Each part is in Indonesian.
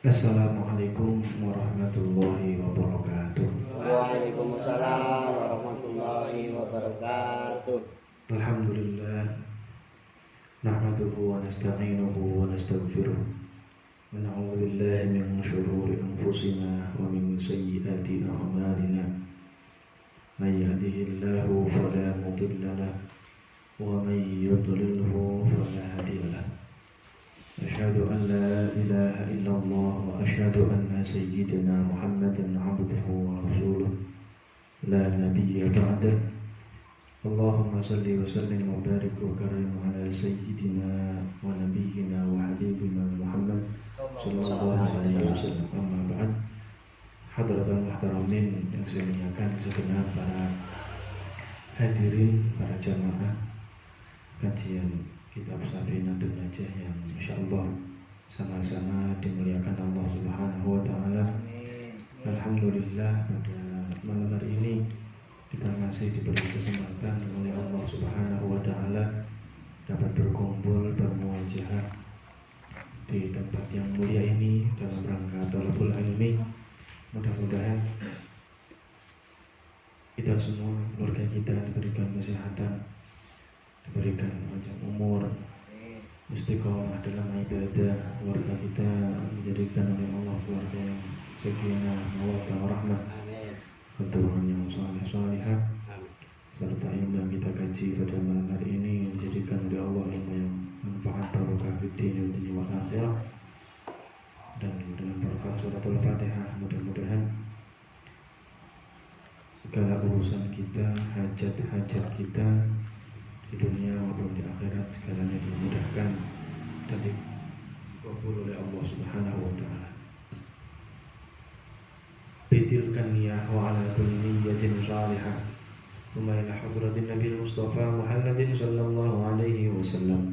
Assalamualaikum warahmatullahi wabarakatuh. Waalaikumsalam warahmatullahi wabarakatuh. Alhamdulillah, nahmaduhu wa nasta'inuhu wa nastaghfiruh. Wa na'udzu billahi min shururi anfusina wa min sayyiati a'malina. May yahdihillahu fala mudilla lahu wa may yudlilhu fala hadiya lahu. Asyhadu an la ilaha illallah wa asyhadu anna sayyidina Muhammadan 'abduhu wa rasuluh. La nabiyya ba'dah. Allahumma salli wa sallim wa barik wa karim ala sayyidina wa nabiyyina wa habibina Muhammad sallallahu alaihi wasallam. Amma ba'd. Hadratul muhtaramin yang saya muliakan, segenap para hadirin, para jamaah kajian kitab Safinatun Najah yang insyaallah sama-sama dimuliakan Allah Subhanahu wa taala. Alhamdulillah, pada malam hari ini kita masih diberi kesempatan oleh Allah Subhanahu wa taala dapat berkumpul bermuajahah di tempat yang mulia ini dalam rangka thalabul ilmi. Mudah-mudahan kita semua, keluarga kita diberikan kesehatan, diberikan panjang umur, istiqomah dalam ibadah, keluarga kita dijadikan oleh Allah keluarga yang sakinah, mawaddah, warahmah, keturunan yang saleh-salihah, serta ilmu yang kita kaji pada malam hari ini dijadikan oleh Allah ilmu yang manfaat, barokah fid dunya wal akhirah. Dan dengan barokah suratul Fatihah, mudah-mudahan segala urusan kita, hajat-hajat kita di dunia maupun di akhirat, segalanya dimudahkan dan dikabul oleh Allah Subhanahu wa taala. Bitilkan niyah wa ala kulli niyyatin salihah. Thumma ila hadratin Nabi Mustafa Muhammadin sallallahu alaihi wasallam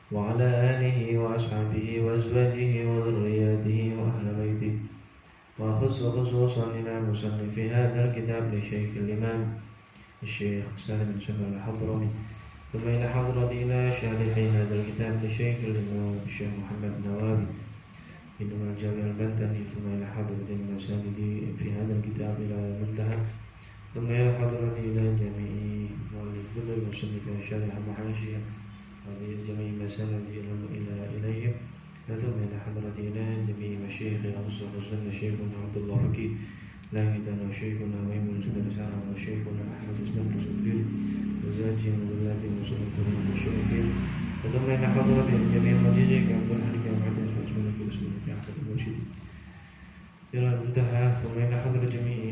wa ala alihi wa ashabihi wa azwajihi wa dhurriyyatihi wa ahli baitihi. Wa khususan ila musannifi hadzal kitab li Syekh al-Imam Syekh Salim bin Syekh al-Hadrami. ثم إلى حضرة إلى شارحي هذا الكتاب للشيخ الإمام الشيخ محمد نوابي بن الجامع البنتني. ثم إلى حضرة المساند في هذا الكتاب إلى المنتهى. ثم إلى حضرة إلى جميع مؤلف كتب المصنف شارح محاشية ولجميع مساند إليهم. ثم إلى حضرة إلى جميع مشايخ خصوصا شيخنا عبد الله حكي لاهدنا وشيخنا ميمون سدر سعد وشيخنا أحمد اسماعيل الزبير وزاجي وذلات وصدقنا المشركين. وثم إلى حضرة جميع مجيزك عبد الحليم وعبد الرحمن في اسمه في أحد المرشد إلى المنتهى. ثم إلى حضرة جميع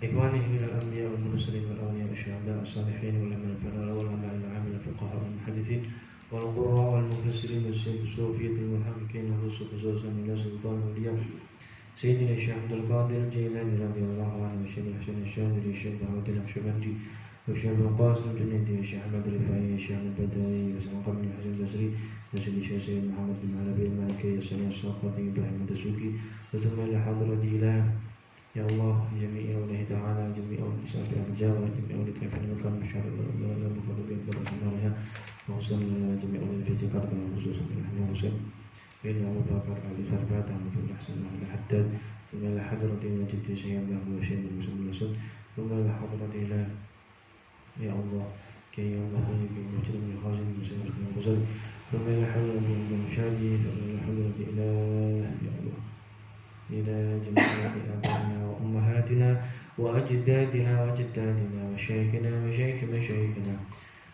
إخوانه من الأنبياء والمرسلين والأولياء والشهداء الصالحين والعلماء العاملين الفقهاء والمحدثين والقراء والمفسرين والصوفية المحققين خصوصا إلى سلطان الأولياء سيدنا الشيخ عبد القادر الجيلاني رضي الله عنه والشيخ حسين الشاذلي الشيخ داود النقشبندي والشيخ القاسم الجنيدي والشيخ أحمد الرفاعي الشيخ البدوي وسلطان بن حسين البصري وسيدنا الشيخ سيد محمد بن علي المالكي السني الساقطي إبراهيم الدسوقي. وثم إلى حضرة إله يا الله جميع أوليه تعالى جميع أولاد السابع الجاوة جميع أولاد كيف المكان بشار الله لا بقول بين بركة نارها وصل جميع أولاد في جاكرتا خصوصا الحمد وسلم بين أبو بكر علي فربات مثل الحسن على الحداد. ثم إلى حضرة مجد شيئا له وشيء من مسلم الأسد. ثم إلى حضرة إله يا الله كي يوم طيب المجرم الخازن المسلم المغزل. ثم إلى حضرة المشادي. ثم إلى حضرة إله يا الله إلى جميع آبائنا وأمهاتنا وأجدادنا وجداتنا وشيخنا وشيخ مشايخنا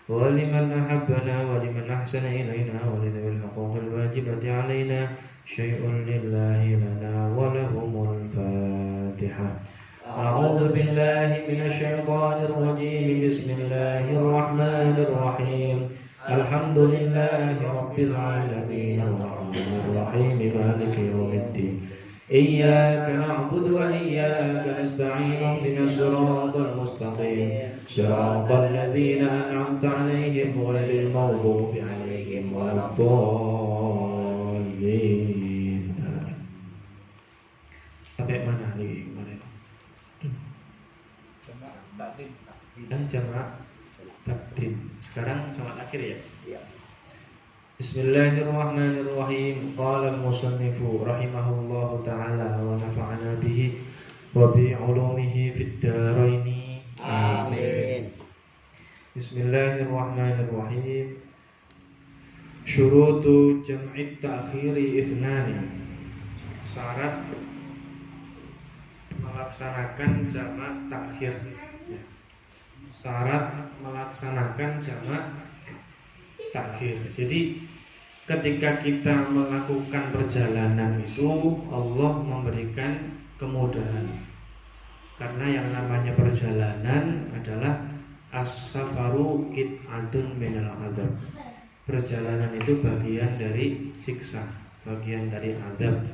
ولمن أحبنا ولمن أحسن إلينا ولذوي الحقوق الواجبة علينا شيء لله لنا ولهم الفاتحة. أعوذ بالله من الشيطان الرجيم. بسم الله الرحمن الرحيم. الحمد لله رب العالمين الرحمن الرحيم مالك يوم الدين. إياك نعبد وإياك نستعين اهدنا الصراط المستقيم صراط الذين أنعمت عليهم غير المغضوب عليهم ولا الضالين. Sampai mana nih kemarin? Jamaah takdim. Sekarang jamaah akhir ya? Iya. Bismillahirrahmanirrahim. Qala al-musannifu rahimahullahu ta'ala wa nafa'ana bihi wa bi 'ulumihi fid dharain. Amin. Bismillahirrahmanirrahim. Syurutu jam'i ta'khiri ithnani. Syarat melaksanakan jamak takhir. Syarat melaksanakan jamak takhir. Jadi ketika kita melakukan perjalanan itu Allah memberikan kemudahan. Karena yang namanya perjalanan adalah as-safaru qit'atun minal adzab. Perjalanan itu bagian dari siksa, bagian dari azab.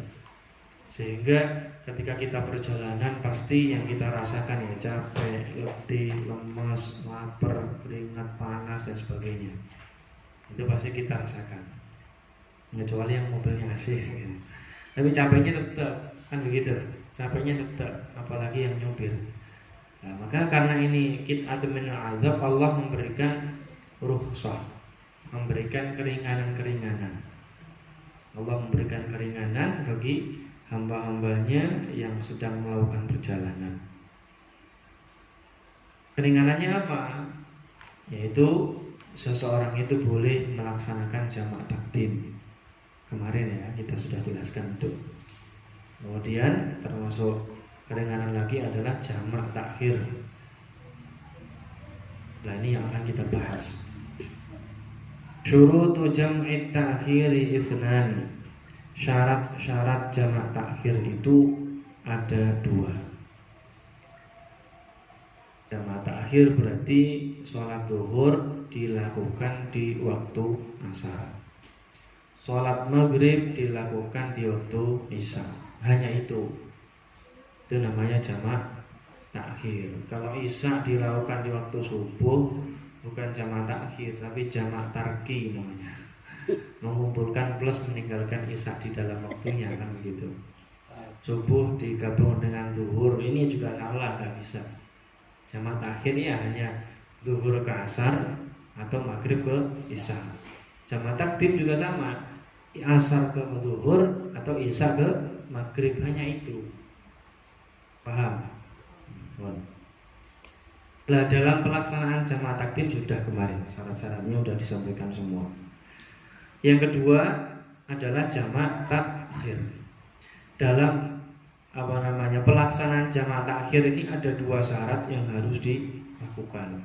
Sehingga ketika kita perjalanan pasti yang kita rasakan ya capek, letih, lemas, lapar, keringat, panas dan sebagainya. Itu pasti kita rasakan. Kecuali yang mobilnya AC gitu. Tapi capeknya tetap, kan begitu. Capeknya tetap, apalagi yang nyopir. Nah, maka karena ini qit'atun minal azab, Allah memberikan rukhsah, memberikan keringanan-keringanan. Allah memberikan keringanan bagi hamba-hambanya yang sedang melakukan perjalanan. Keringanannya apa? Yaitu seseorang itu boleh melaksanakan jamak takdim. Kemarin ya kita sudah jelaskan itu. Kemudian termasuk keringanan lagi adalah jamak takhir. Nah ini yang akan kita bahas. Syurutu jam'i ta'khiri itsnan. Syarat-syarat jamak takhir itu ada 2. Jamak takhir berarti sholat zuhur dilakukan di waktu asar, sholat maghrib dilakukan di waktu isya. Hanya itu namanya jamak takhir. Kalau isya dilakukan di waktu subuh bukan jamak takhir tapi jamak tarki namanya. Mengumpulkan plus meninggalkan isya di dalam waktunya, kan begitu. Subuh digabung dengan zuhur, ini juga salah, nggak bisa. Jamak takhir ya hanya zuhur ke asar atau maghrib ke isya. Jamak takdim juga sama, asar ke zuhur atau isya ke maghrib, hanya itu. Paham? Nah, dalam pelaksanaan jamak takdim sudah kemarin syarat-syaratnya sudah disampaikan semua. Yang kedua adalah jamak takhir. Dalam pelaksanaan jamak takhir ini ada 2 syarat yang harus dilakukan.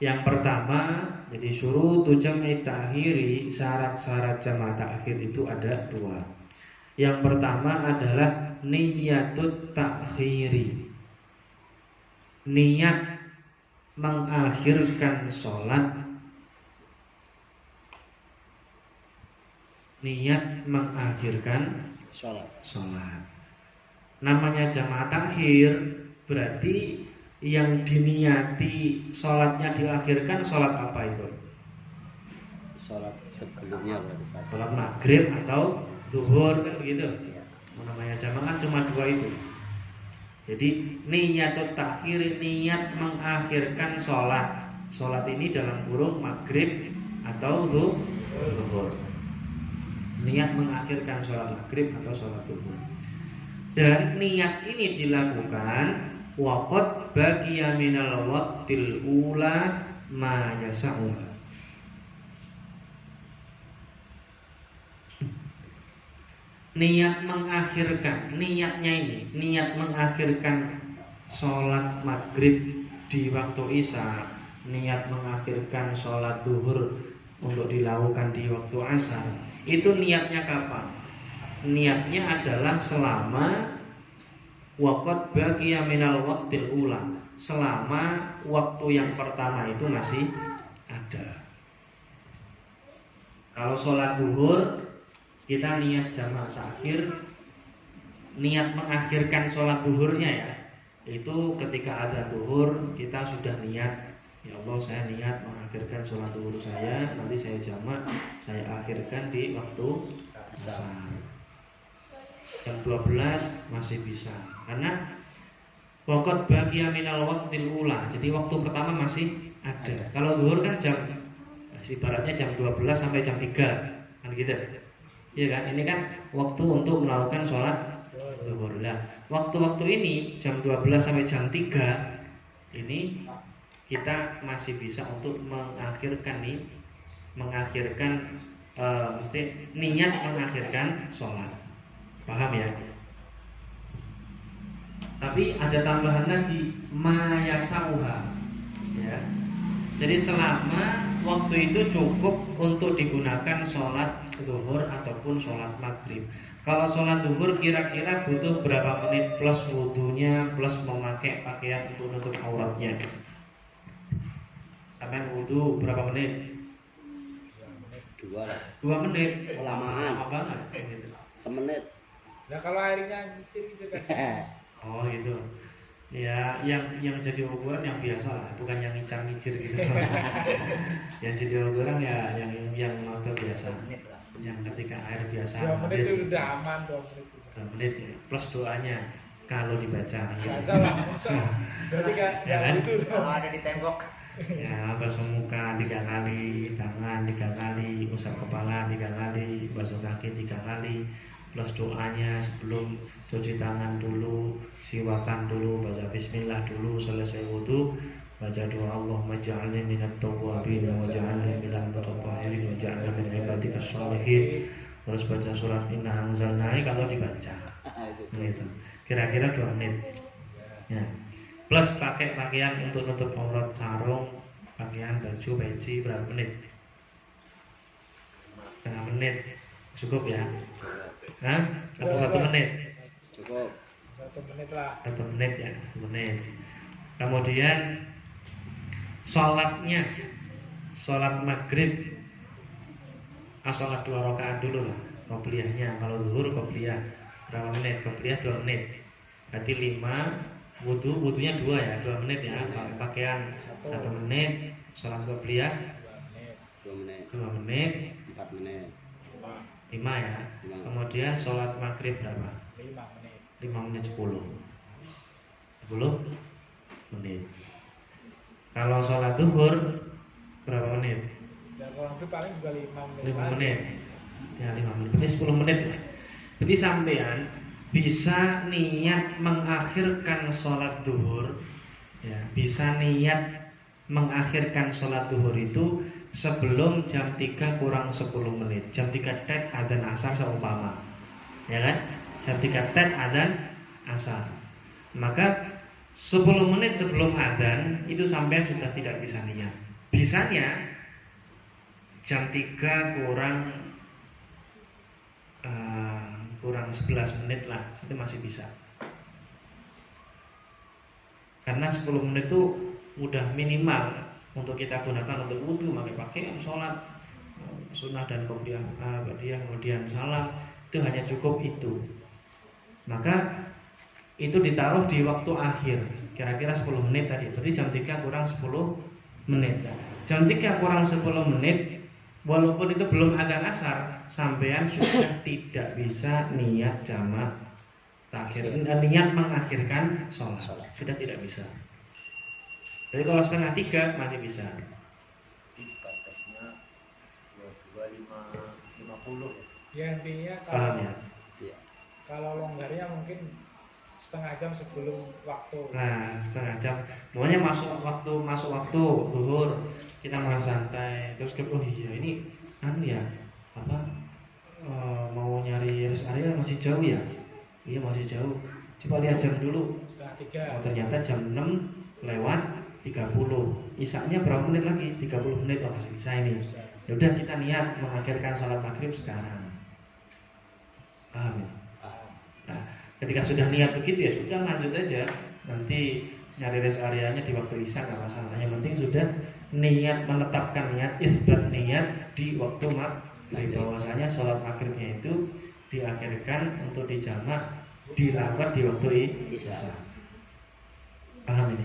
Yang pertama, jadi syurutu jam'i takhiri, syarat-syarat jamak takhir itu ada 2. Yang pertama adalah niyatut takhiri. Niat mengakhirkan sholat. Niat mengakhirkan sholat. Namanya jamak takhir berarti yang diniati sholatnya diakhirkan sholat apa itu? Sholat sebelumnya berarti sholat maghrib atau zuhur, kan begitu. Namanya jamak kan cuma 2 itu. Jadi niyatut takhir, niat mengakhirkan sholat. Sholat ini dalam kurung maghrib atau zuhur. Niat mengakhirkan sholat maghrib atau sholat zuhur. Dan niat ini dilakukan waqad baqiya minal waqtil ula ma yasa'u. Niat mengakhirkan, niatnya ini niat mengakhirkan sholat maghrib di waktu isya, niat mengakhirkan sholat zuhur untuk dilakukan di waktu asar. Itu niatnya kapan? Niatnya adalah selama waqad baqiya minal waqtil ula, selama waktu yang pertama itu masih ada. Kalau sholat zuhur kita niat jamak takhir, niat mengakhirkan sholat zuhurnya ya, itu ketika ada zuhur kita sudah niat, ya Allah saya niat mengakhirkan sholat zuhur saya, nanti saya jamak, saya akhirkan di waktu asar. Jam 12 masih bisa, karena waqad baqiya minal waqtil ula, jadi waktu pertama masih ada. Kalau zuhur kan jam ibaratnya jam 12 sampai jam 3 kan gitu. Iya kan? Ini kan waktu untuk melakukan sholat zuhur. Nah, waktu-waktu ini jam 12 sampai jam 3 ini kita masih bisa untuk mengakhirkan mesti niat mengakhirkan sholat. Paham ya? Tapi ada tambahan lagi mayasauha ya. Jadi selama waktu itu cukup untuk digunakan sholat zuhur ataupun sholat maghrib. Kalau sholat zuhur kira-kira butuh berapa menit plus wudhunya plus memakai pakaian untuk nutup auratnya. Sampai wudhu berapa menit? 2 lah. 2 menit. Kelamaan. Lama banget gitu. Semenit. Nah kalau airnya kecil gitu kan. Oh gitu. Ya, yang jadi ukuran yang biasa lah, bukan yang ngicir-ngicir gitu. Yang jadi ukuran ya yang agak biasa. Yang ketika air biasa. 2 menit itu udah aman 2 menit. 2 menit ya. Plus doanya kalau dibaca. Baca lah, masa. Berarti kan Ya kan? itu Kalau ada di tembok. Ya, basuh muka 3 kali, tangan 3 kali, usap kepala 3 kali, basuh kaki 3 kali, plus doanya sebelum cuci tangan dulu, siwakan dulu, baca bismillah dulu, selesai wudhu, baca doa Allahumma ja'alni minat tawwabin wa ja'alni minal mutatahhirin wa ja'alni min ibadika sholihin. Terus baca surat Inna Anzalna ini kalau dibaca. Gitu. Kira-kira 2 menit. Ya. Plus pakai pakaian untuk nutup aurat, sarung, pakaian baju, peci berapa menit? Setengah menit cukup ya? Hah? Atau 1 menit? Cukup. 1 menit lah. 1 menit ya, 1 menit. Kemudian sholatnya, sholat maghrib, sholat 2 rakaat dulu lah. Qobliyahnya, kalau zuhur qobliyah berapa menit? Qobliyah 2 menit. Berarti 5. Wudhunya 2 ya, 2 menit ya. Pakai pakaian 1 menit. Sholat qobliyah 2 menit. 2 menit. 4 menit. 5 ya. Kemudian sholat maghrib berapa? 5 menit. 5 menit 10 menit. Kalau sholat zuhur berapa menit? Dan kalau itu paling juga 5 menit. 5 menit. Ya 5 menit. Berarti 10 menit ya. Berarti sampean bisa niat mengakhirkan sholat zuhur ya, bisa niat mengakhirkan sholat zuhur itu sebelum jam 3 kurang 10 menit. Jam 3 tet adzan asar seumpama. Ya kan? Jam 3 tet adzan asar. Maka 10 menit sebelum adzan itu sampai sudah tidak bisa niat. Bisanya jam 3 kurang 11 menit lah, itu masih bisa. Karena 10 menit itu udah minimal untuk kita gunakan untuk wudhu, pakai pakaian, sholat sunnah dan qobliyah, kemudian salam, itu hanya cukup itu. Maka itu ditaruh di waktu akhir, kira-kira 10 menit tadi. Berarti jam 3 kurang 10 menit. Jam 3 kurang 10 menit, walaupun itu belum ada asar, sampean sudah tidak bisa niat jamak takhir, niat mengakhirkan sholat, sudah tidak bisa. Jadi kalau setengah 3 masih bisa. Batasnya 22.50. Ya intinya Paham ya? kalau longgarnya mungkin setengah jam sebelum waktu. Nah, setengah jam. Pokoknya masuk waktu zuhur, kita mau santai. Terus oh iya ini ya mau nyari rest area masih jauh ya? Iya masih jauh. Coba lihat jam dulu. Setengah 3. Oh, ternyata jam 6:30. Isaknya berapa menit lagi? 30 menit. Oh masih bisa ini. Ya udah kita niat mengakhirkan sholat maghrib sekarang. Paham ya? Nah, ketika sudah niat begitu ya sudah lanjut aja. Nanti nyari rest areanya di waktu isya nggak masalah. Yang penting sudah niat, menetapkan niat, isbat niat di waktu maghrib. Bahwasanya sholat maghribnya itu diakhirkan untuk dijamak, dilakukan di waktu isya. Paham ini?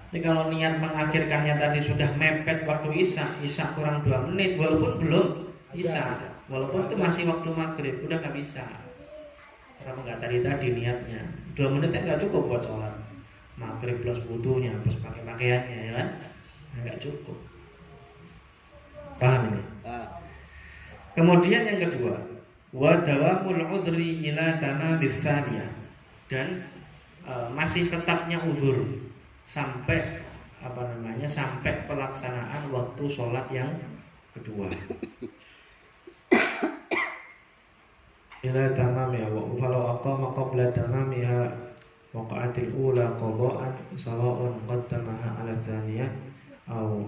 Jadi kalau niat mengakhirkannya tadi sudah mepet waktu isya kurang 2 menit, walaupun belum isya, walaupun itu masih waktu maghrib, udah nggak bisa. Karena nggak tadi niatnya 2 menit kan nggak cukup buat sholat maghrib plus wudhunya plus pakai pakaiannya ya kan, nggak cukup. Paham Kemudian yang kedua, wa dawamul udhri ila tamamis tsaniyah, dan masih tetapnya uzur sampai sampai pelaksanaan waktu sholat yang kedua. Ila tamamiha wa falau aqama qabla tamamiha waqa'atil ula qada'an sawa'un qaddamaha ala tsaniyah aw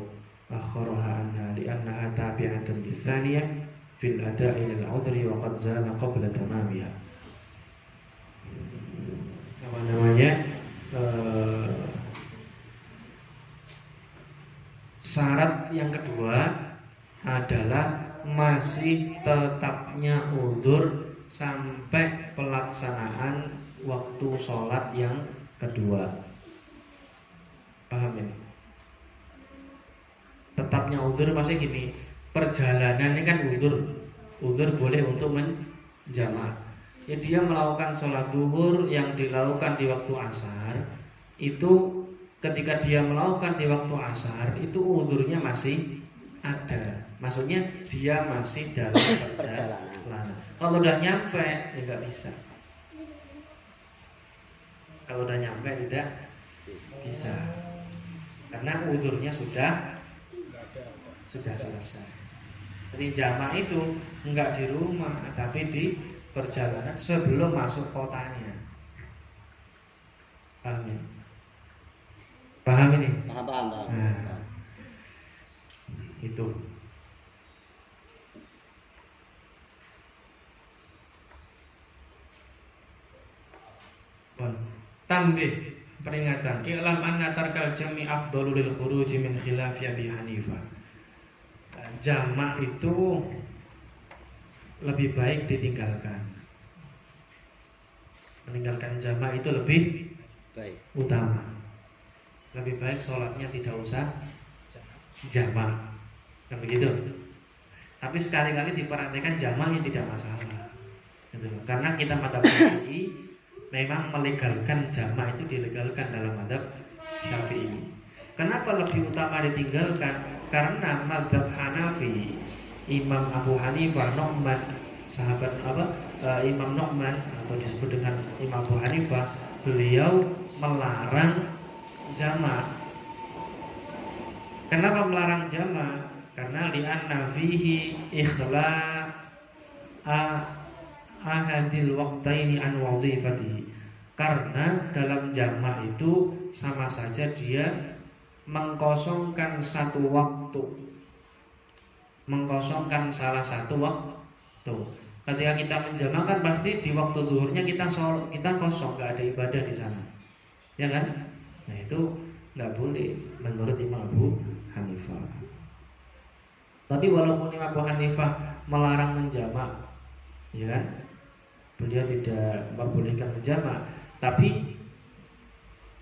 akharaha anha li'annaha tabi'atun bis-tsaniyah fil ada'i lil 'udhri wa qad zala qabla tamamiha. Syarat yang kedua adalah masih tetapnya uzur sampai pelaksanaan waktu sholat yang kedua. Paham ini? Tetapnya uzur maksudnya gini, perjalanan ini kan uzur. Uzur boleh untuk menjamak. Ya, dia melakukan sholat zuhur yang dilakukan di waktu asar, itu ketika dia melakukan di waktu asar itu uzurnya masih ada. Maksudnya dia masih dalam perjalanan. Kalau udah nyampe ya nggak bisa. Kalau udah nyampe tidak bisa, karena uzurnya sudah selesai. Jadi jamak itu nggak di rumah, tapi di perjalanan sebelum masuk kotanya. Paham ya? Paham ini? Paham. Nah, itu. Tambih, peringatan. I'lam anna tarkal jami afdalu lil khuruji min khilafi Abi Hanifah. Jamak itu lebih baik ditinggalkan. Meninggalkan jamak itu lebih baik, utama. Lebih baik sholatnya tidak usah jamak. Kan begitu? Tapi sekali-kali diperhatikan jamaknya tidak masalah. Karena kita madzhab Syafi'i memang melegalkan jamak, itu dilegalkan dalam madzhab Syafi'i. Kenapa lebih utama ditinggalkan? Karena madzhab Hanafi, Imam Abu Hanifah, Nu'man, sahabat Imam Nu'man atau disebut dengan Imam Abu Hanifah, beliau melarang jamak. Kenapa melarang jamak? Karena li'anna fihi ahadil waqtaini an wazifatihi. Karena dalam jamak itu sama saja dia mengkosongkan satu waktu, mengkosongkan salah satu waktu. Ketika kita menjamak kan pasti di waktu zuhurnya kita kosong, nggak ada ibadah di sana, ya kan? Nah itu nggak boleh menurut Imam Abu Hanifah. Tapi walaupun Imam Abu Hanifah melarang menjamak, ya kan? Beliau tidak membolehkan menjamak, tapi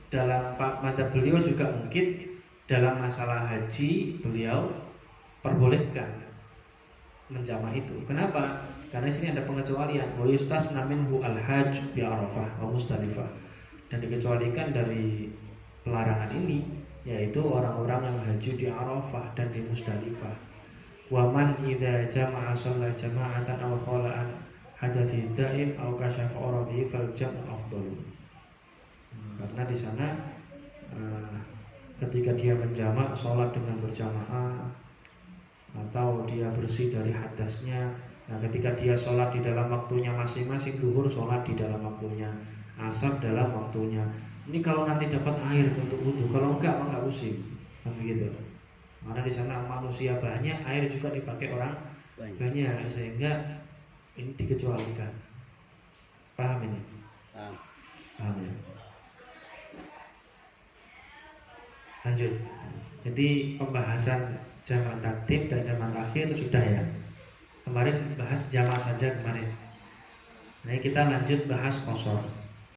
dalam madzhab beliau juga mungkin dalam masalah haji beliau perbolehkan menjamak itu. Kenapa? Karena di sini ada pengecualian. Wa yustasna minhu al-hajj bi Arafah wa Muzdalifah. Dan dikecualikan dari pelarangan ini yaitu orang-orang yang haji di Arafah dan di Muzdalifah. Wa man idza jama'a shalla jama'atan aw khala'an hadathi daim aw kashafa uradihi fal jam'u afdal. Karena di sana ketika dia menjamak sholat dengan berjamaah atau dia bersih dari hadasnya, nah ketika dia sholat di dalam waktunya masing-masing, zuhur sholat di dalam waktunya, asar dalam waktunya. Ini kalau nanti dapat air untuk wudhu, kalau enggak nggak pusing, kan begitu. Karena di sana manusia banyak, air juga dipakai orang banyak, sehingga ini dikecualikan. Paham ini? Paham ya? Lanjut. Jadi pembahasan jamak takdim dan jamak takhir sudah ya. Kemarin bahas jamak saja kemarin. Nah kita lanjut bahas qasar.